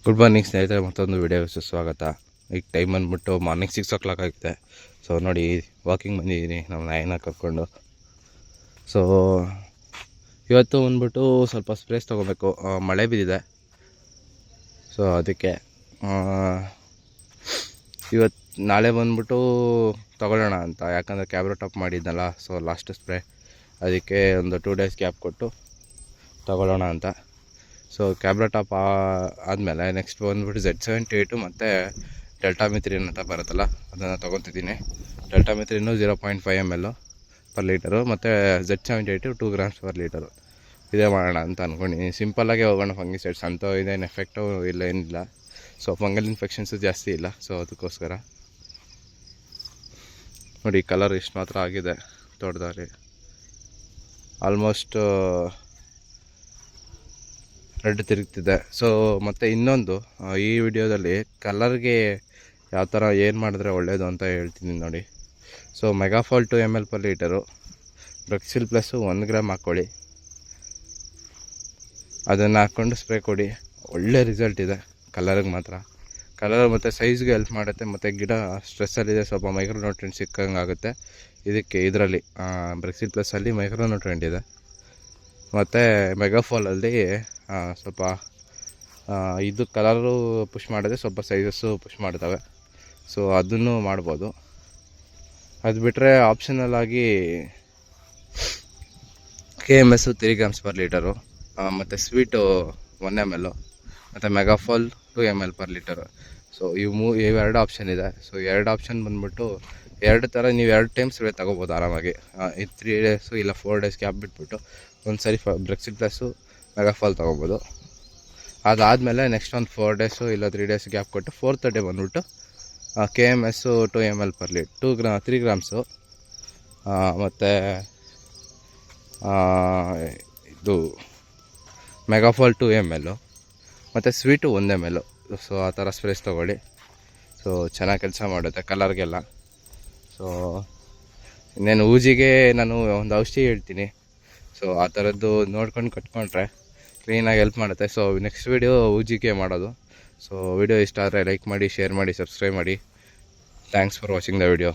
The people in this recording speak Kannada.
ಗುಡ್ ಮಾರ್ನಿಂಗ್ ಸ್ನೇಹಿತರೆ, ಮತ್ತೊಂದು ವಿಡಿಯೋಗೆ ಸ್ವಾಗತ. ಈಗ ಟೈಮ್ ಬಂದ್ಬಿಟ್ಟು ಮಾರ್ನಿಂಗ್ 6 o'clock ಆಗಿದೆ. ಸೊ ನೋಡಿ, ವಾಕಿಂಗ್ ಬಂದಿದ್ದೀನಿ ನಮ್ಮ ನಾಯಿನ ಕರ್ಕೊಂಡು. ಸೊ ಇವತ್ತು ಬಂದ್ಬಿಟ್ಟು ಸ್ವಲ್ಪ ಸ್ಪ್ರೇಸ್ ತೊಗೋಬೇಕು, ಮಳೆ ಬಿದ್ದಿದೆ. ಸೊ ಅದಕ್ಕೆ ಇವತ್ತು ನಾಳೆ ಬಂದ್ಬಿಟ್ಟು ತೊಗೊಳ್ಳೋಣ ಅಂತ, ಯಾಕಂದರೆ ಕ್ಯಾಬ್ರೋ ಟಾಪ್ ಮಾಡಿದ್ನಲ್ಲ. ಸೊ ಲಾಸ್ಟ್ ಸ್ಪ್ರೇ, ಅದಕ್ಕೆ ಒಂದು 2 days ಗ್ಯಾಪ್ ಕೊಟ್ಟು ತೊಗೊಳ್ಳೋಣ ಅಂತ. ಸೊ ಕ್ಯಾಬ್ರಾ ಟಾಪ್ ಆದಮೇಲೆ ನೆಕ್ಸ್ಟ್ ಬಂದುಬಿಟ್ಟು Z78 ಮತ್ತು ಡೆಲ್ಟಾಮಿಥ್ರಿನ್ ಅಂತ ಬರುತ್ತಲ್ಲ, ಅದನ್ನು ತೊಗೊತಿದ್ದೀನಿ. ಡೆಲ್ಟಾಮಿಥ್ರಿನು 0.5 ml ಪರ್ ಲೀಟರು, ಮತ್ತು Z78 2 grams per ಲೀಟರು. ಇದೇ ಮಾಡೋಣ ಅಂತ ಅಂದ್ಕೊಂಡಿದ್ದೀನಿ. ಸಿಂಪಲ್ಲಾಗೆ ಹೋಗೋಣ. ಫಂಗಿಸೈಡ್ಸ್ ಅಂತ ಇದೇನು ಎಫೆಕ್ಟು ಇಲ್ಲ, ಏನಿಲ್ಲ. ಸೊ ಫಂಗಲ್ ಇನ್ಫೆಕ್ಷನ್ಸು ಜಾಸ್ತಿ ಇಲ್ಲ. ಸೊ ಅದಕ್ಕೋಸ್ಕರ ನೋಡಿ, ಕಲರ್ ಇಷ್ಟು ಮಾತ್ರ ಆಗಿದೆ ತೋಟದಲ್ಲಿ. Almost red ತಿರುಗ್ತಿದೆ. ಸೊ ಮತ್ತು ಇನ್ನೊಂದು, ಈ ವಿಡಿಯೋದಲ್ಲಿ ಕಲರ್ಗೆ ಯಾವ ಥರ ಏನು ಮಾಡಿದ್ರೆ ಒಳ್ಳೆಯದು ಅಂತ ಹೇಳ್ತೀನಿ ನೋಡಿ. So Megafol 2 ml per litre, Brexil plus 1 gram ಹಾಕ್ಕೊಳ್ಳಿ. ಅದನ್ನು ಹಾಕ್ಕೊಂಡು ಸ್ಪ್ರೇ ಕೊಡಿ. ಒಳ್ಳೆ ರಿಸಲ್ಟ್ ಇದೆ ಕಲರ್ಗೆ ಮಾತ್ರ. ಕಲರ್ ಮತ್ತು ಸೈಜ್ಗೆ ಹೆಲ್ಪ್ ಮಾಡುತ್ತೆ, ಮತ್ತು ಗಿಡ ಸ್ಟ್ರೆಸ್ಸಲ್ಲಿದೆ, ಸ್ವಲ್ಪ ಮೈಕ್ರೋನ್ಯೂಟ್ರಿಯೆಂಟ್ ಸಿಕ್ಕಂಗೆ ಆಗುತ್ತೆ ಇದಕ್ಕೆ. ಇದರಲ್ಲಿ ಬ್ರೆಕ್ಸಿಲ್ ಪ್ಲಸ್ಸಲ್ಲಿ ಮೈಕ್ರೋನ್ಯೂಟ್ರಿಯೆಂಟ್ ಇದೆ, ಮತ್ತು ಮೆಗಾಫಾಲಲ್ಲಿ ಸ್ವಲ್ಪ ಇದು ಕಲರು ಪುಷ್ ಮಾಡಿದ್ರೆ ಸ್ವಲ್ಪ ಸೈಜಸ್ಸು ಪುಷ್ ಮಾಡ್ತವೆ. ಸೊ ಅದನ್ನು ಮಾಡ್ಬೋದು. ಅದು ಬಿಟ್ಟರೆ ಆಪ್ಷನಲ್ ಆಗಿ KMS 3 grams per ಲೀಟರು, ಮತ್ತು ಸ್ವೀಟು 1 ml, ಮತ್ತು ಮೆಗಾಫಾಲ್ 2 ml per ಲೀಟರು. ಸೊ ಇವೆರಡು ಆಪ್ಷನ್ ಇದೆ. ಸೊ ಎರಡು ಆಪ್ಷನ್ ಬಂದ್ಬಿಟ್ಟು ಎರಡು ಥರ ನೀವು 2 ಟೈಮ್ ಸ್ಪ್ರೇ ತೊಗೋಬೋದು ಆರಾಮಾಗಿ. 3 days ಇಲ್ಲ 4 days ಗ್ಯಾಪ್ ಬಿಟ್ಬಿಟ್ಟು ಒಂದು ಸರಿ ಬ್ರೆಕ್ಸಿಲ್ ಪ್ಲಸ್ಸು ಮೆಗಾಫಾಲ್ ತೊಗೋಬೋದು. ಅದಾದಮೇಲೆ ನೆಕ್ಸ್ಟ್ ಒಂದು 4 days ಇಲ್ಲ 3 days ಗ್ಯಾಪ್ ಕೊಟ್ಟು 4th day ಬಂದ್ಬಿಟ್ಟು KMS 2 ml per litre 3 grams, ಮತ್ತು ಇದು ಮೆಗಾಫಾಲ್ 2 ml, ಮತ್ತು ಸ್ವೀಟು 1 ml. ಸೊ ಆ ಥರ ಸ್ಪ್ರೇಸ್ ತೊಗೊಳ್ಳಿ. ಸೊ ಚೆನ್ನಾಗಿ ಕೆಲಸ ಮಾಡುತ್ತೆ ಕಲರ್ಗೆಲ್ಲ. ಸೊ ಇನ್ನೇನು ಊಜಿಗೆ ನಾನು ಒಂದು ಔಷಧಿ ಹೇಳ್ತೀನಿ. ಸೊ ಆ ಥರದ್ದು ನೋಡ್ಕೊಂಡು ಕಟ್ಕೊಂಡ್ರೆ ಕ್ಲೀನಾಗಿ ಹೆಲ್ಪ್ ಮಾಡುತ್ತೆ. ಸೊ ನೆಕ್ಸ್ಟ್ ವಿಡಿಯೋ ಊಜಿಗೆ ಮಾಡೋದು. ಸೊ ವಿಡಿಯೋ ಇಷ್ಟ ಆದರೆ ಲೈಕ್ ಮಾಡಿ, ಶೇರ್ ಮಾಡಿ, ಸಬ್ಸ್ಕ್ರೈಬ್ ಮಾಡಿ. Thanks for watching the video.